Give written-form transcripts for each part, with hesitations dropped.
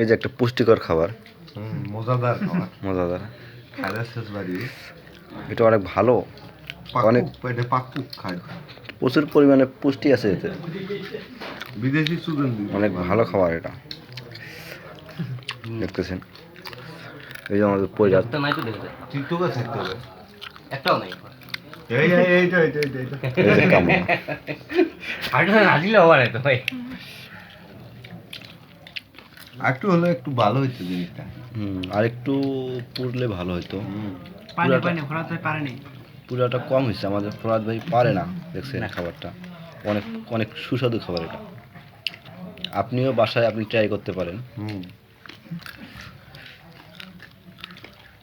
এই যে একটা পুষ্টিকর খাবার, মজাদার খাবার, মজাদার, খাইলে শেষ বাড়ি। এটা অনেক ভালো, অনেক এটা পাকুক খায়, প্রচুর পরিমাণে পুষ্টি আছে এতে, বিদেশি সুগন্ধি, অনেক ভালো খাবার এটা। দেখতেছেন এই যে আমাদের পরিবার টিকটক আছে একটা, একটাও নাই। এইটা এই যে কামড়া। আসলে হওয়ার তো ভাই। একটু হলে একটু ভালো হইতো জিনিসটা। আর একটু পুড়লে ভালো হতো। পারেনি পুরাটা কম হয়েছে, আমাদের ফরাদ ভাই পারে না। দেখছেন খাবারটা অনেক অনেক সুস্বাদু খাবার এটা, আপনিও বাসায় আপনি ট্রাই করতে পারেন।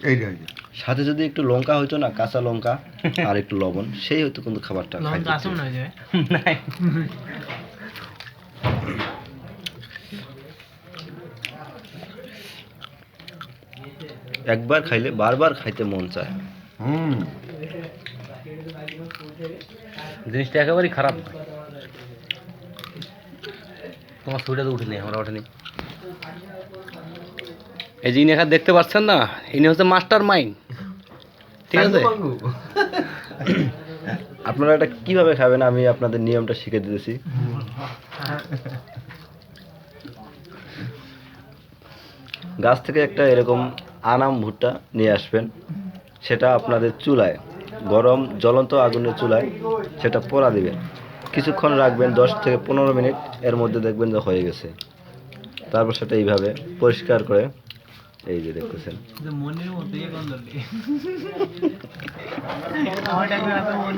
এইটা সাথে যদি একটু লঙ্কা হইতো না, কাঁচা লঙ্কা আর একটু লবণ, সেই হয়তো কিন্তু খাবারটা খাইতে নাই। একবার খাইলে বারবার খাইতে মন চায়। জিনিসটা একেবারেই খারাপ নয়। তোমার ছবিটা তো উঠেনি, আমরা ওঠেনি। এই যে ইনি এখানে দেখতে পাচ্ছেন না, ইনি হচ্ছে মাস্টার মাইন্ড, ঠিক আছে? আপনারা এটা কিভাবে খাবেন আমি আপনাদের নিয়মটা শিখে দিতেছি। গাছ থেকে একটা এরকম আনাম ভুট্টা নিয়ে আসবেন, সেটা আপনাদের চুলায়, গরম জ্বলন্ত আগুনের চুলায় সেটা পোড়া দিবেন, কিছুক্ষণ রাখবেন 10 থেকে 15 মিনিট, এর মধ্যে দেখবেন যে হয়ে গেছে। তারপর সেটা এইভাবে পরিষ্কার করে, এই যে দেখতেছেন মনের মতো